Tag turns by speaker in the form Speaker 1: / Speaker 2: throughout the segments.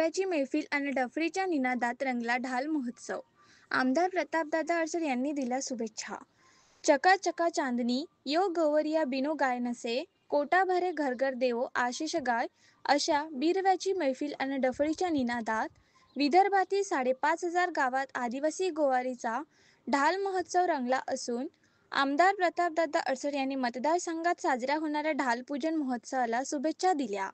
Speaker 1: वीरव्याची मैफिल आणि डफरीच्या निनादात रंगला ढाल महोत्सव। आमदार प्रतापदादा अडसर यांनी दिल्या शुभेच्छा। चका चका चांदनी यो गौवरिया बिनो गाय नसे, कोटा भरे घर घर देवो आशिष गाय, अशा वीरव्याची मैफिल आणि डफळीच्या निनादात विदर्भातील 5,500 गावात आदिवासी गोवारीचा ढाल महोत्सव रंगला असून आमदार प्रतापदादा अडसर यांनी मतदारसंघात साजऱ्या होणाऱ्या ढाल पूजन महोत्सवाला शुभेच्छा दिल्या।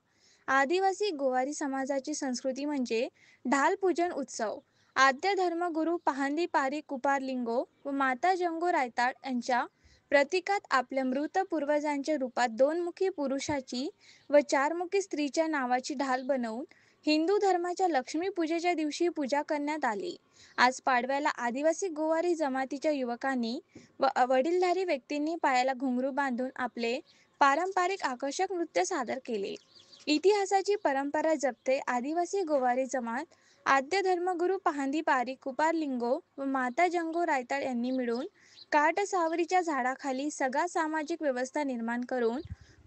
Speaker 1: आदिवासी गोवारी समाजाची संस्कृती म्हणजे ढाल पूजन उत्सव। आद्य धर्मगुरू पाहंदी पारी कुपारलिंगो व माता जंगो रायताड यांच्या प्रतीकात आपल्या मृत पूर्वजांच्या रूपात 2 मुखी पुरुषाची व 4 मुखी स्त्रीच्या नावाची ढाल बनवून हिंदू धर्माच्या लक्ष्मी पूजेच्या दिवशी पूजा करण्यात आली। आज पाडव्याला आदिवासी गोवारी जमातीच्या युवकांनी व वडीलधारी व्यक्तींनी पायाला घुंगरू बांधून आपले पारंपरिक आकर्षक नृत्य सादर केले। इतिहासाची परंपरा जपते आदिवासी गोवारी जमात आद्य धर्मगुरू पाहंदी पारी कुपारलिंगो व माता जंगो रायताड यांनी मिळून काटसावरीच्या झाडाखाली सगळा सामाजिक व्यवस्था निर्माण करून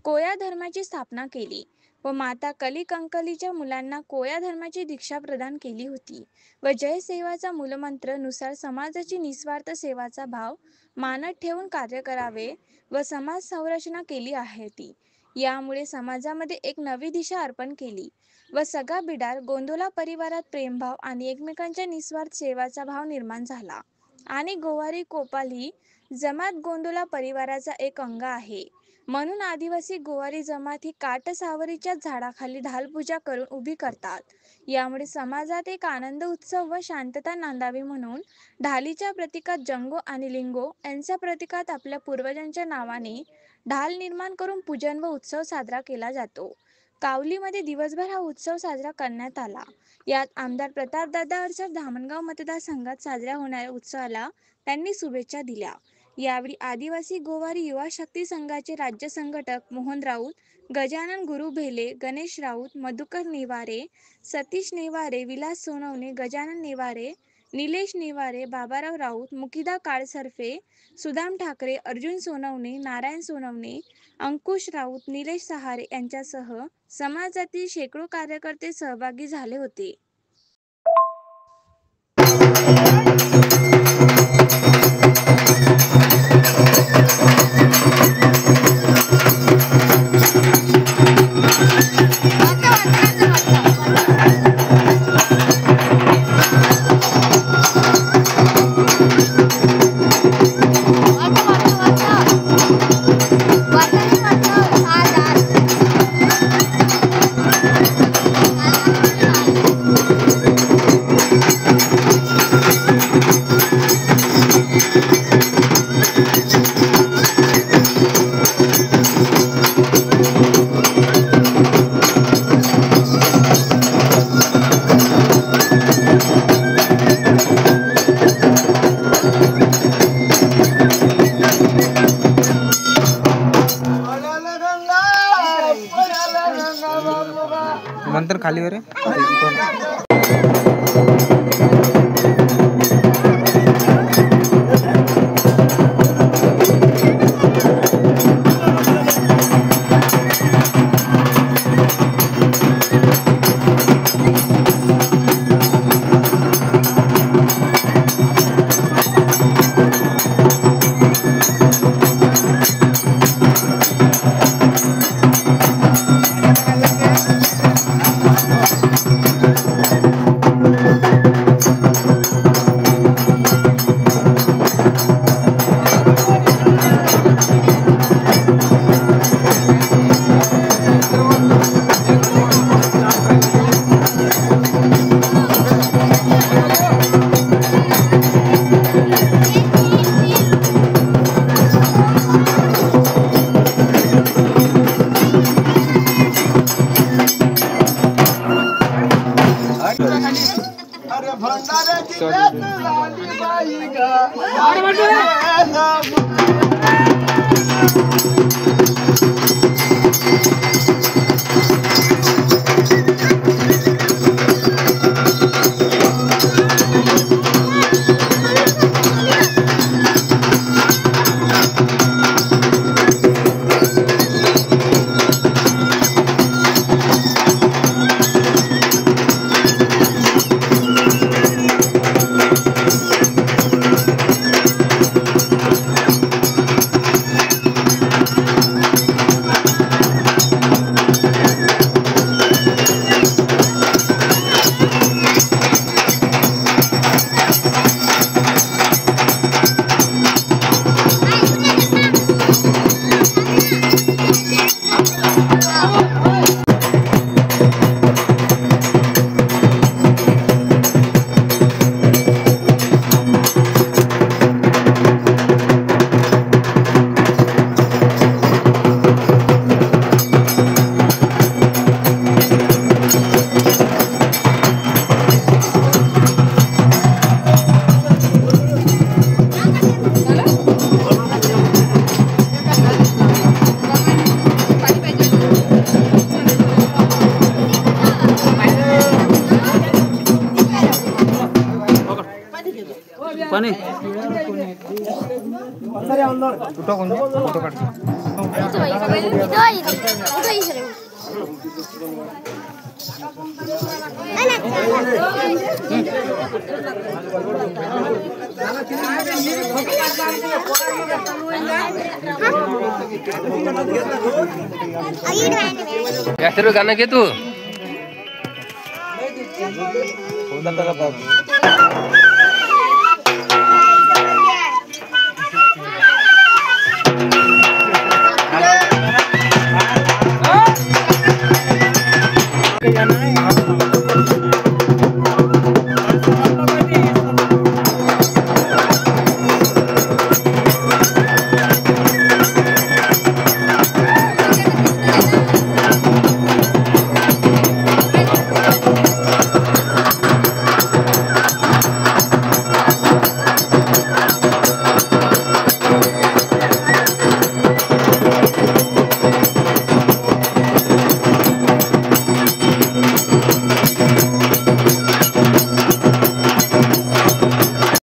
Speaker 1: कोया धर्माची स्थापना केली व माता कलिकंकलीच्या मुलांना कोया धर्माची दीक्षा प्रदान केली होती व जय सेवाचा मूलमंत्र नुसार समाजाची निस्वार्थ सेवाचा भाव मानत ठेवून कार्य करावे व समाज संरचना केली आहे ती। यामुळे समाजामध्ये एक नवी दिशा अर्पण केली व सगळा बिडार गोंदोला परिवारात प्रेमभाव आणि एकमेकांच्या निस्वार्थ सेवाचा भाव निर्माण झाला आणि गोवारी कोपाल ही जमात गोंदोला परिवाराचा एक अंग आहे। म्हणून आदिवासी गोवारी जमात ही काटसावरीच्या झाडाखाली ढाल पूजा करून उभी करतात। यामुळे समाजात एक आनंद उत्सव व शांतता नांदावी म्हणून ढालीच्या प्रतीकात जंगो आणि लिंगो यांच्या प्रतीकात आपल्या पूर्वजांच्या नावाने ढाल निर्माण करून पूजन व उत्सव साजरा केला जातो। कावलीमध्ये दिवसभर हा उत्सव साजरा करण्यात आला। यात आमदार प्रतापदादा अडसर धामणगाव मतदारसंघात साजऱ्या होणाऱ्या उत्सवाला त्यांनी शुभेच्छा दिल्या। यावेळी आदिवासी गोवारी युवा शक्ती संघाचे राज्य संघटक मोहन राऊत, गजानन गुरु भेले, गणेश राऊत, मधुकर नेवारे, सतीश नेवारे, विलास सोनवणे, गजानन नेवारे, निलेश नेवारे, बाबाराव राऊत, मुकिदा काळसर्फे, सुदाम ठाकरे, अर्जुन सोनवणे, नारायण सोनवणे, अंकुश राऊत, निलेश सहारे यांच्यासह समाजातील शेकडो कार्यकर्ते सहभागी झाले होते।
Speaker 2: मंत्र खाली वर
Speaker 3: Thank you.
Speaker 2: पाणी
Speaker 3: ಹೆಸರು ಗಾನ ಗೆ तू